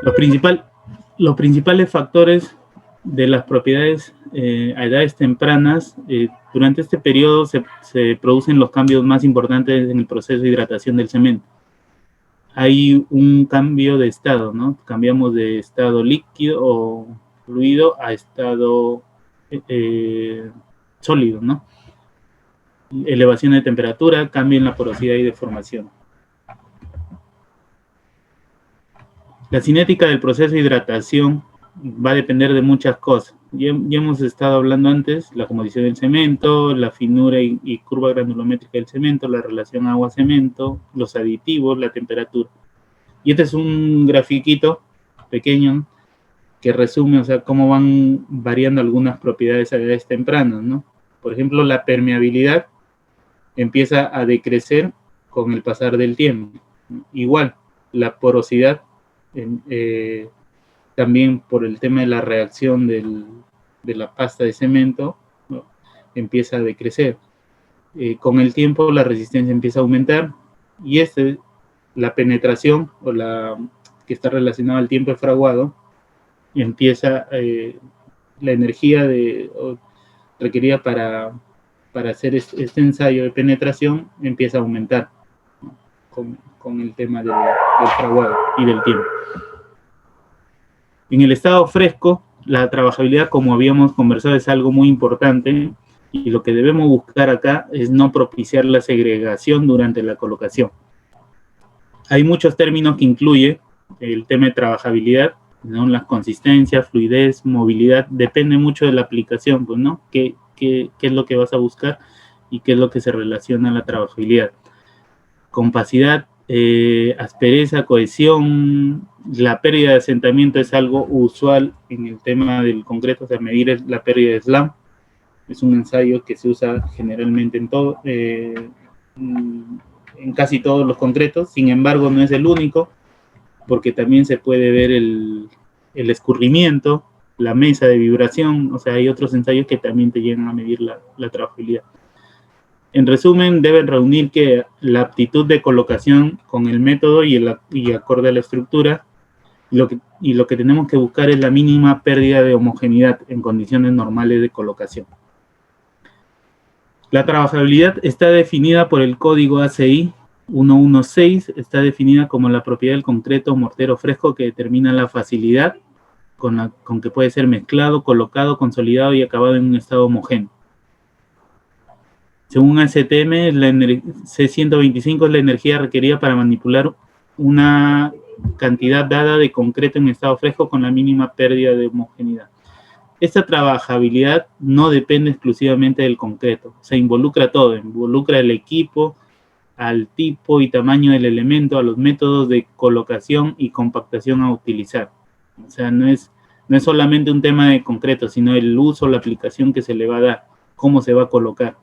Los, principal, los principales factores de las propiedades a edades tempranas, durante este periodo se producen los cambios más importantes en el proceso de hidratación del cemento. Hay un cambio de estado, ¿no? Cambiamos de estado líquido o fluido a estado sólido, ¿no? Elevación de temperatura, cambio en la porosidad y deformación. La cinética del proceso de hidratación va a depender de muchas cosas. Ya hemos estado hablando antes, la composición del cemento, la finura y curva granulométrica del cemento, la relación agua-cemento, los aditivos, la temperatura. Y este es un grafiquito pequeño que resume, o sea, cómo van variando algunas propiedades a edades tempranas, ¿no? Por ejemplo, la permeabilidad empieza a decrecer con el pasar del tiempo. Igual, la porosidad, también por el tema de la reacción de la pasta de cemento, ¿no? Empieza a decrecer. Con el tiempo la resistencia empieza a aumentar y la penetración o la que está relacionada al tiempo de fraguado, empieza la energía requerida para hacer este ensayo de penetración empieza a aumentar, ¿no? con el tema del fraguado y del tiempo. En el estado fresco, la trabajabilidad, como habíamos conversado, es algo muy importante y lo que debemos buscar acá es no propiciar la segregación durante la colocación. Hay muchos términos que incluye el tema de trabajabilidad, ¿no? La consistencia, fluidez, movilidad, depende mucho de la aplicación, pues, ¿no? ¿Qué es lo que vas a buscar y qué es lo que se relaciona a la trabajabilidad? Compacidad, aspereza, cohesión, la pérdida de asentamiento es algo usual en el tema del concreto, o sea, medir la pérdida de slam. Es un ensayo que se usa generalmente en casi todos los concretos, sin embargo no es el único, porque también se puede ver el escurrimiento, la mesa de vibración, o sea, hay otros ensayos que también te llegan a medir la trabajabilidad. En resumen, deben reunir que la aptitud de colocación con el método y acorde a la estructura, y lo que tenemos que buscar es la mínima pérdida de homogeneidad en condiciones normales de colocación. La trabajabilidad está definida por el código ACI 116, está definida como la propiedad del concreto mortero fresco que determina la facilidad con que puede ser mezclado, colocado, consolidado y acabado en un estado homogéneo. Según ASTM, C125 es la energía requerida para manipular una cantidad dada de concreto en estado fresco con la mínima pérdida de homogeneidad. Esta trabajabilidad no depende exclusivamente del concreto, se involucra todo, involucra el equipo, al tipo y tamaño del elemento, a los métodos de colocación y compactación a utilizar. O sea, no es solamente un tema de concreto, sino el uso, la aplicación que se le va a dar, cómo se va a colocar.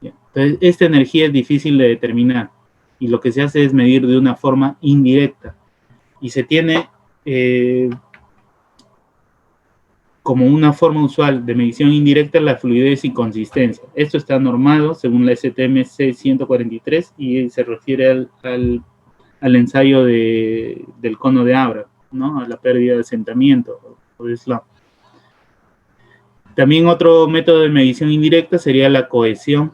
Entonces, esta energía es difícil de determinar y lo que se hace es medir de una forma indirecta y se tiene como una forma usual de medición indirecta la fluidez y consistencia. Esto está normado según la STM C143 y se refiere al ensayo del cono de Abra, ¿no? A la pérdida de asentamiento o de slam. También otro método de medición indirecta sería la cohesión,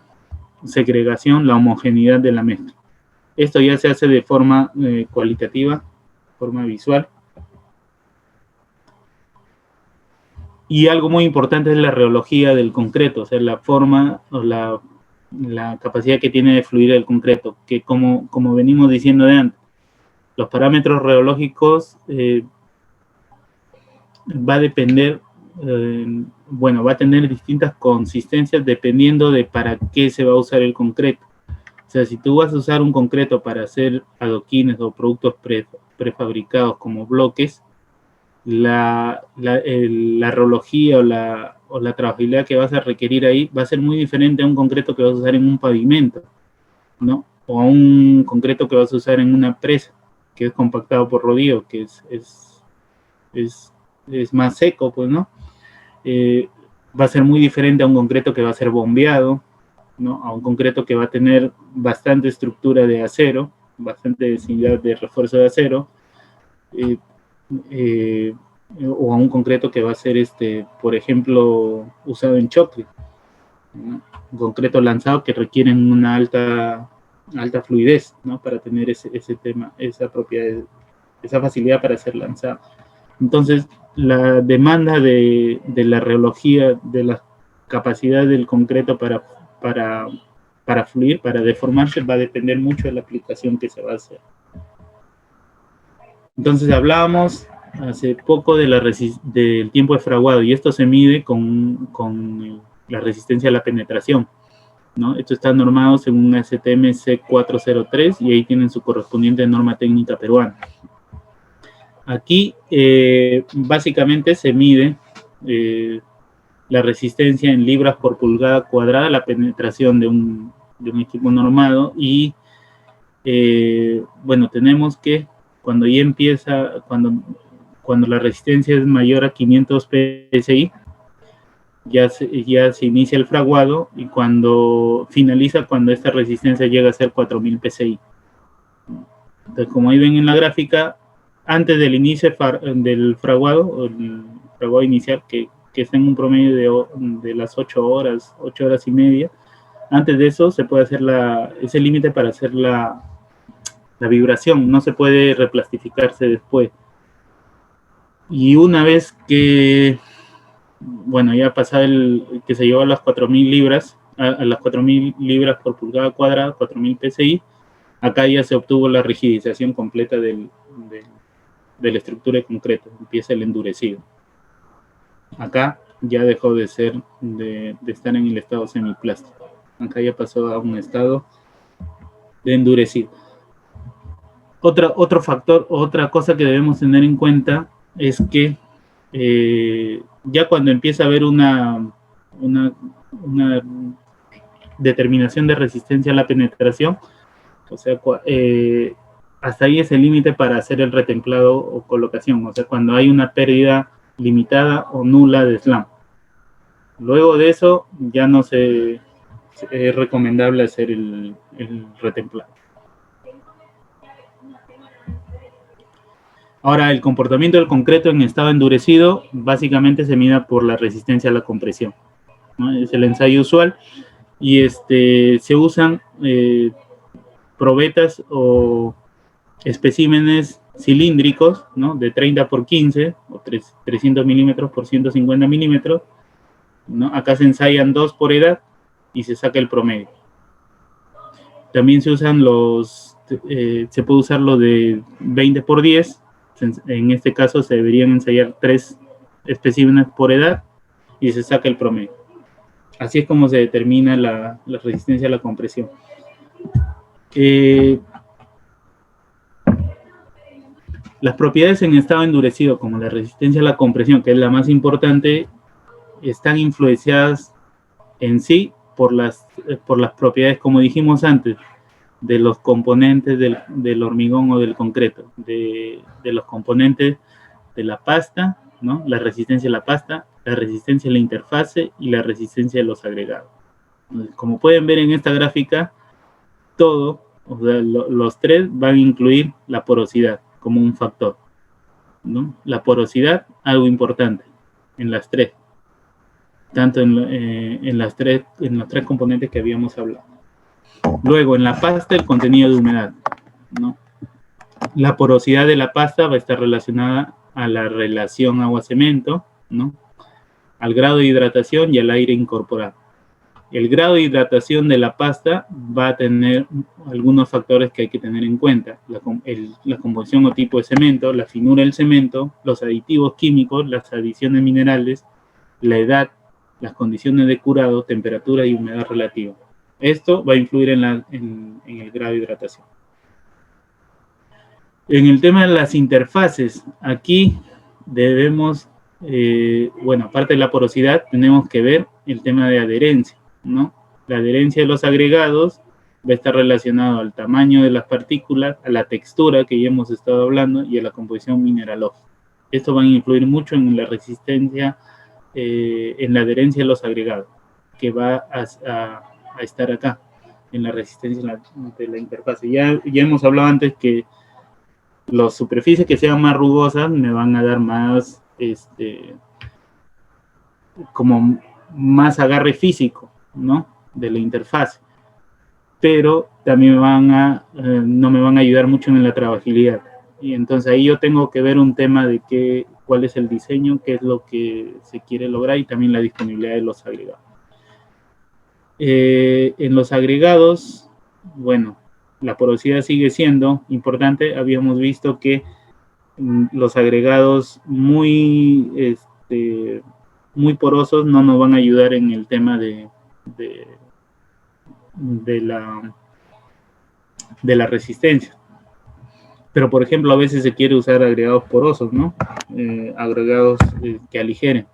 segregación, la homogeneidad de la mezcla. Esto ya se hace de forma cualitativa, forma visual. Y algo muy importante es la reología del concreto, o sea, la forma o la capacidad que tiene de fluir el concreto, que como venimos diciendo de antes, los parámetros reológicos va a depender, va a tener distintas consistencias dependiendo de para qué se va a usar el concreto. O sea, si tú vas a usar un concreto para hacer adoquines o productos prefabricados como bloques, la reología o la trabajabilidad que vas a requerir ahí va a ser muy diferente a un concreto que vas a usar en un pavimento, ¿no? O a un concreto que vas a usar en una presa, que es compactado por rodillo, que es más seco, pues, ¿no? Va a ser muy diferente a un concreto que va a ser bombeado, ¿no? A un concreto que va a tener bastante estructura de acero, bastante densidad de refuerzo de acero, o a un concreto que va a ser, por ejemplo, usado en choque, ¿no? Un concreto lanzado que requieren una alta fluidez, ¿no? Para tener ese tema, esa propiedad, esa facilidad para ser lanzado. Entonces, la demanda de la reología, de la capacidad del concreto para fluir, para deformarse, va a depender mucho de la aplicación que se va a hacer. Entonces, hablábamos hace poco del tiempo de fraguado, y esto se mide con la resistencia a la penetración, ¿no? Esto está normado según STM C403 y ahí tienen su correspondiente norma técnica peruana. Aquí básicamente se mide la resistencia en libras por pulgada cuadrada, la penetración de un equipo normado, y bueno, tenemos que cuando ya empieza, cuando la resistencia es mayor a 500 psi, ya se inicia el fraguado, y cuando finaliza, cuando esta resistencia llega a ser 4000 psi. Entonces, como ahí ven en la gráfica, antes del inicio del fraguado, o el fraguado inicial, que está en un promedio de las 8 horas y media, antes de eso se puede hacer ese límite para hacer la vibración, no se puede replastificarse después. Y una vez que, bueno, ya pasado que se llegó a las 4000 libras, a las 4000 libras por pulgada cuadrada, 4000 psi, acá ya se obtuvo la rigidización completa de la estructura de concreto, empieza el endurecido. Acá ya dejó de estar en el estado semiplástico. Acá ya pasó a un estado de endurecido. Otro factor, otra cosa que debemos tener en cuenta es que ya cuando empieza a haber una determinación de resistencia a la penetración, o sea, hasta ahí es el límite para hacer el retemplado o colocación, o sea, cuando hay una pérdida limitada o nula de SLAM. Luego de eso ya no es recomendable hacer el retemplado. Ahora, el comportamiento del concreto en estado endurecido básicamente se mide por la resistencia a la compresión, ¿no? Es el ensayo usual, y se usan probetas o especímenes cilíndricos, ¿no? De 30 por 15 o 300 milímetros por 150 milímetros, ¿no? Acá se ensayan 2 por edad y se saca el promedio. También se usan se puede usar lo de 20 por 10, en este caso se deberían ensayar 3 especímenes por edad y se saca el promedio. Así es como se determina la resistencia a la compresión. Las propiedades en estado endurecido, como la resistencia a la compresión, que es la más importante, están influenciadas en sí por las propiedades, como dijimos antes, de los componentes del hormigón o del concreto, de los componentes de la pasta, ¿no? La resistencia a la pasta, la resistencia a la interfase y la resistencia a los agregados. Como pueden ver en esta gráfica, todo, o sea, los tres van a incluir la porosidad como un factor, ¿no? La porosidad, algo importante en las tres, tanto en los tres componentes que habíamos hablado. Luego, en la pasta, el contenido de humedad, ¿no? La porosidad de la pasta va a estar relacionada a la relación agua-cemento, ¿no? Al grado de hidratación y al aire incorporado. El grado de hidratación de la pasta va a tener algunos factores que hay que tener en cuenta. La composición o tipo de cemento, la finura del cemento, los aditivos químicos, las adiciones minerales, la edad, las condiciones de curado, temperatura y humedad relativa. Esto va a influir en el grado de hidratación. En el tema de las interfaces, aquí debemos, bueno, aparte de la porosidad, tenemos que ver el tema de adherencia, ¿no? La adherencia de los agregados va a estar relacionado al tamaño de las partículas, a la textura que ya hemos estado hablando y a la composición mineralógica. Esto va a influir mucho en la resistencia, en la adherencia de los agregados, que va a estar acá, en la resistencia de la interfase. Ya hemos hablado antes que las superficies que sean más rugosas me van a dar más, como más agarre físico, ¿no? De la interfaz. Pero también no me van a ayudar mucho en la trabajabilidad. Y entonces ahí yo tengo que ver un tema de cuál es el diseño, qué es lo que se quiere lograr y también la disponibilidad de los agregados. En los agregados, bueno, la porosidad sigue siendo importante. Habíamos visto que los agregados muy porosos no nos van a ayudar en el tema de la resistencia. Pero, por ejemplo, a veces se quiere usar agregados porosos, ¿no? Agregados que aligeren.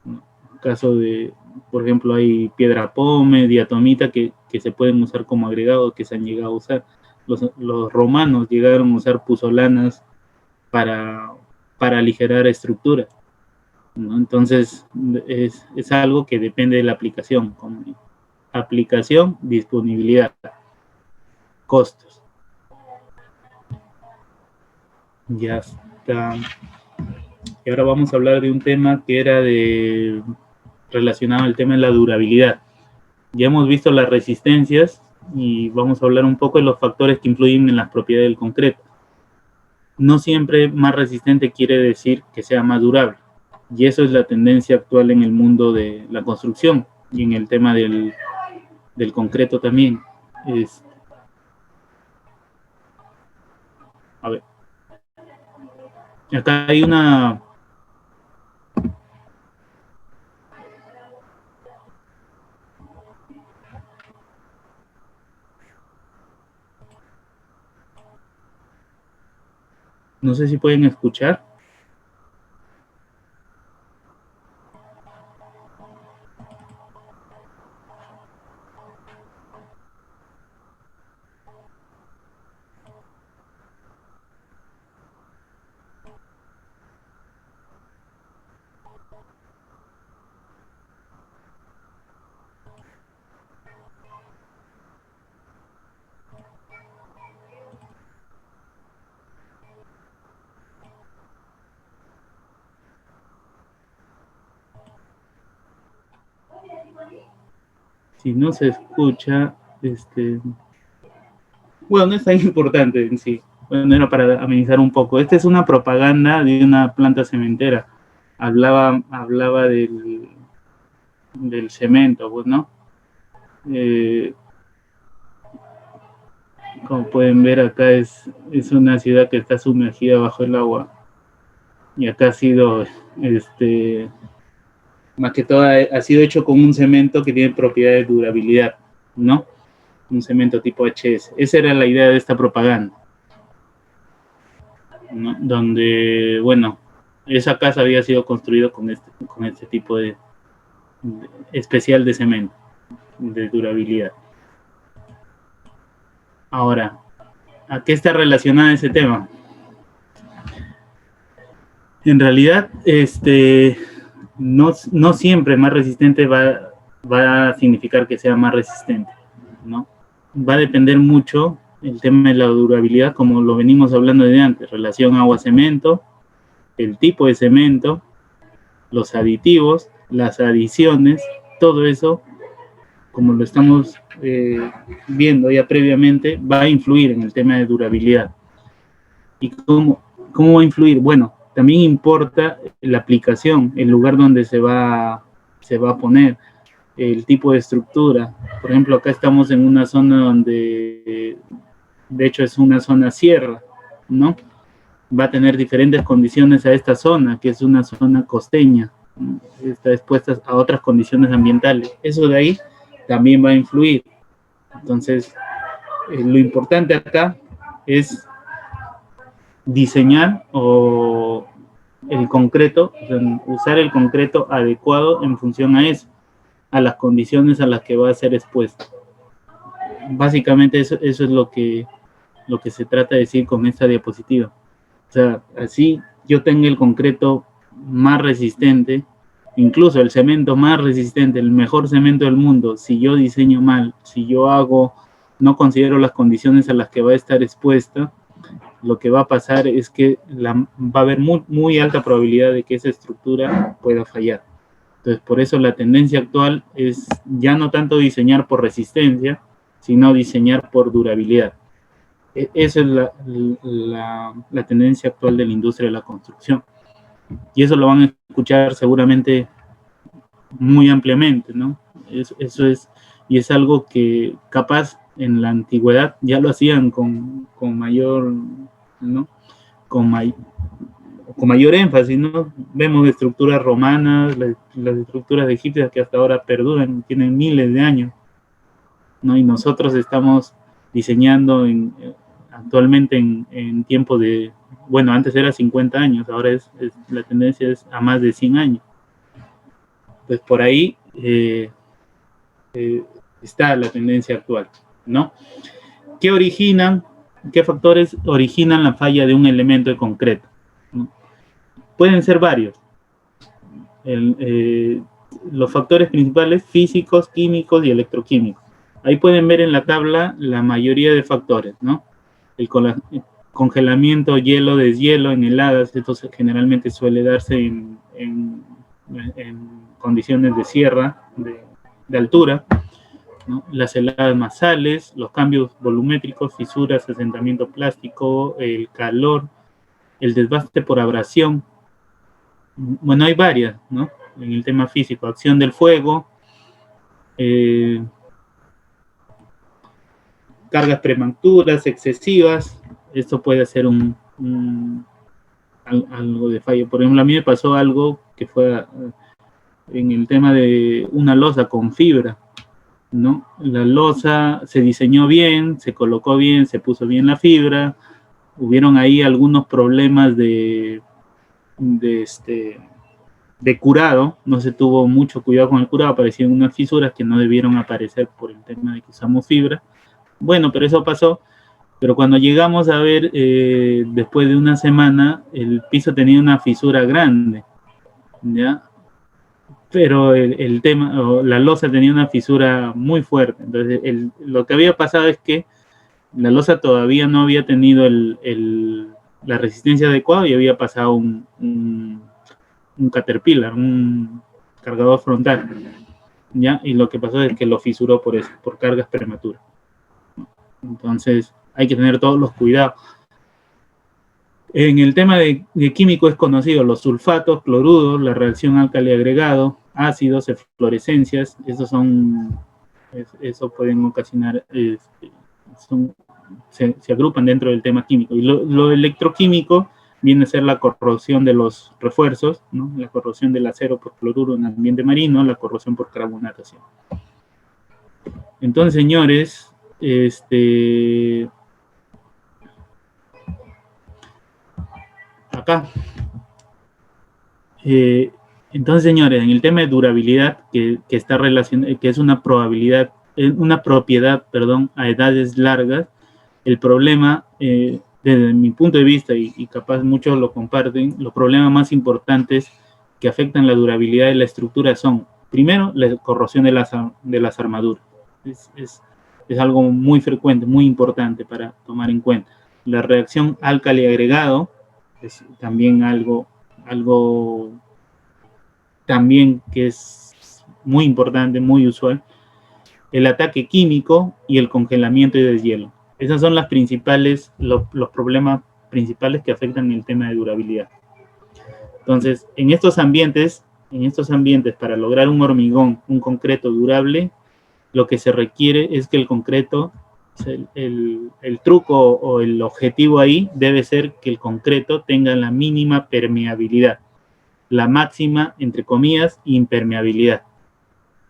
En caso de, por ejemplo, hay piedra pome, diatomita que se pueden usar como agregados, que se han llegado a usar. Los romanos llegaron a usar puzolanas para aligerar estructuras, ¿no? Entonces, es algo que depende de la aplicación. Como aplicación, disponibilidad, costos. Ya está. Y ahora vamos a hablar de un tema que era relacionado al tema de la durabilidad. Ya hemos visto las resistencias y vamos a hablar un poco de los factores que influyen en las propiedades del concreto. No siempre más resistente quiere decir que sea más durable. Y eso es la tendencia actual en el mundo de la construcción y en el tema del concreto también. A ver. Acá hay una... No sé si pueden escuchar. Si no se escucha, bueno, no es tan importante en sí. Bueno, era para amenizar un poco. Esta es una propaganda de una planta cementera. Hablaba del cemento, pues, ¿no? Como pueden ver, acá es una ciudad que está sumergida bajo el agua. Y acá ha sido, más que todo, ha sido hecho con un cemento que tiene propiedades de durabilidad, ¿no? Un cemento tipo HS. Esa era la idea de esta propaganda, ¿no? Donde, bueno, esa casa había sido construida con este tipo de especial de cemento, de durabilidad. Ahora, ¿a qué está relacionado ese tema? En realidad, no siempre más resistente va a significar que sea más resistente, ¿no? Va a depender mucho el tema de la durabilidad, como lo venimos hablando de antes, relación agua-cemento, el tipo de cemento, los aditivos, las adiciones, todo eso, como lo estamos viendo ya previamente, va a influir en el tema de durabilidad. ¿Y cómo va a influir? Bueno, también importa la aplicación, el lugar donde se va a poner, el tipo de estructura. Por ejemplo, acá estamos en una zona donde, de hecho, es una zona sierra, ¿no? Va a tener diferentes condiciones a esta zona, que es una zona costeña, ¿no? Está expuesta a otras condiciones ambientales. Eso de ahí también va a influir. Entonces, lo importante acá es diseñar el concreto, o sea, usar el concreto adecuado en función a eso, a las condiciones a las que va a ser expuesto. Básicamente eso es lo que se trata de decir con esta diapositiva. O sea, así yo tengo el concreto más resistente, incluso el cemento más resistente, el mejor cemento del mundo. Si yo diseño mal, si yo no considero las condiciones a las que va a estar expuesta, lo que va a pasar es que va a haber muy alta probabilidad de que esa estructura pueda fallar. Entonces, por eso la tendencia actual es ya no tanto diseñar por resistencia, sino diseñar por durabilidad. Esa es la tendencia actual de la industria de la construcción. Y eso lo van a escuchar seguramente muy ampliamente, ¿no? Eso es, y es algo que capaz en la antigüedad ya lo hacían con mayor, ¿no? Con mayor énfasis, ¿no? Vemos estructuras romanas, las estructuras egipcias que hasta ahora perduran, tienen miles de años, ¿no? Y nosotros estamos diseñando actualmente en tiempo de, bueno, antes era 50 años, ahora la tendencia es a más de 100 años. Pues por ahí está la tendencia actual, ¿no? ¿Qué factores originan la falla de un elemento de concreto? ¿No? Pueden ser varios. Los factores principales: físicos, químicos y electroquímicos. Ahí pueden ver en la tabla la mayoría de factores, ¿no? El congelamiento, hielo, deshielo en heladas, esto generalmente suele darse en condiciones de sierra, de altura, ¿no? Las heladas masales, los cambios volumétricos, fisuras, asentamiento plástico, el calor, el desgaste por abrasión. Bueno, hay varias, ¿no? En el tema físico: acción del fuego, cargas prematuras, excesivas. Esto puede ser algo de fallo. Por ejemplo, a mí me pasó algo que fue en el tema de una losa con fibra, ¿no? La losa se diseñó bien, se colocó bien, se puso bien la fibra. Hubieron ahí algunos problemas de curado, no se tuvo mucho cuidado con el curado, aparecieron unas fisuras que no debieron aparecer por el tema de que usamos fibra. Bueno, pero eso pasó. Pero cuando llegamos a ver, después de una semana, el piso tenía una fisura grande, ¿ya? Pero el tema, la losa tenía una fisura muy fuerte. Entonces, lo que había pasado es que la losa todavía no había tenido la resistencia adecuada y había pasado un Caterpillar, un cargador frontal, ¿ya? Y lo que pasó es que lo fisuró por eso, por cargas prematuras. Entonces, hay que tener todos los cuidados. En el tema de químico es conocido los sulfatos, cloruros, la reacción álcali-agregado, ácidos, eflorescencias. Eso pueden ocasionar, se agrupan dentro del tema químico. Y lo electroquímico viene a ser la corrosión de los refuerzos, ¿no? La corrosión del acero por cloruro en ambiente marino, la corrosión por carbonatación. Entonces, señores, acá. Entonces, señores, en el tema de durabilidad, que está relacionado, que es una propiedad, a edades largas, el problema, desde mi punto de vista, y capaz muchos lo comparten, los problemas más importantes que afectan la durabilidad de la estructura son, primero, la corrosión de las armaduras. Es algo muy frecuente, muy importante para tomar en cuenta. La reacción álcali-agregado es también algo también que es muy importante, muy usual. El ataque químico y el congelamiento y deshielo. Esos son los problemas principales que afectan el tema de durabilidad. Entonces, en estos ambientes, para lograr un hormigón, un concreto durable, lo que se requiere es que el concreto, el truco o el objetivo ahí debe ser que el concreto tenga la mínima permeabilidad, la máxima, entre comillas, impermeabilidad.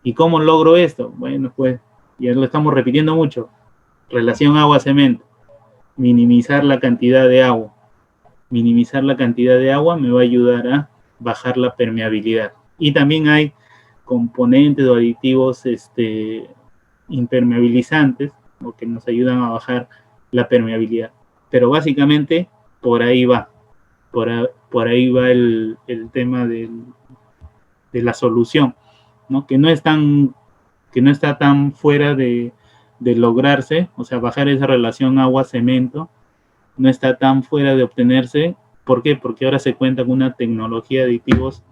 ¿Y cómo logro esto? Bueno, pues ya lo estamos repitiendo mucho. Relación agua-cemento. Minimizar la cantidad de agua. Minimizar la cantidad de agua me va a ayudar a bajar la permeabilidad. Y también hay componentes o aditivos impermeabilizantes, o que nos ayudan a bajar la permeabilidad. Pero básicamente por ahí va. Por ahí va el tema de la solución, ¿no? Que no está tan fuera de lograrse, o sea, bajar esa relación agua-cemento, no está tan fuera de obtenerse. ¿Por qué? Porque ahora se cuenta con una tecnología de aditivos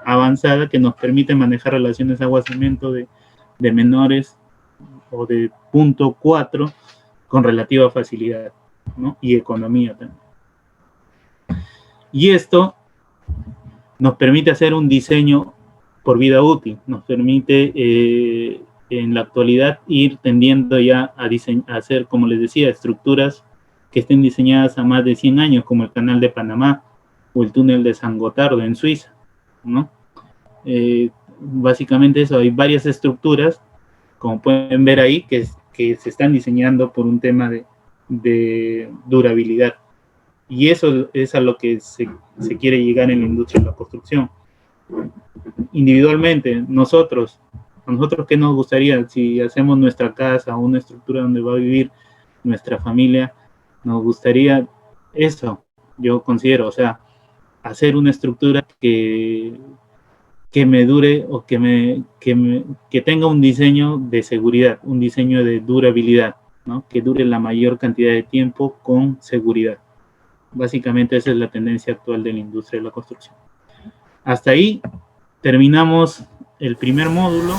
avanzada que nos permite manejar relaciones agua-cemento de menores o de 0.4 con relativa facilidad, ¿no? Y economía también. Y esto nos permite hacer un diseño por vida útil, nos permite en la actualidad ir tendiendo ya a hacer, como les decía, estructuras que estén diseñadas a más de 100 años, como el Canal de Panamá o el túnel de San Gotardo en Suiza, ¿no? Básicamente eso, hay varias estructuras, como pueden ver ahí, que se están diseñando por un tema de durabilidad. Y eso es a lo que se quiere llegar en la industria de la construcción. Individualmente, ¿a nosotros qué nos gustaría? Si hacemos nuestra casa o una estructura donde va a vivir nuestra familia, nos gustaría eso, yo considero, o sea, hacer una estructura que me dure o que tenga un diseño de seguridad, un diseño de durabilidad, ¿no? Que dure la mayor cantidad de tiempo con seguridad. Básicamente esa es la tendencia actual de la industria de la construcción. Hasta ahí terminamos el primer módulo.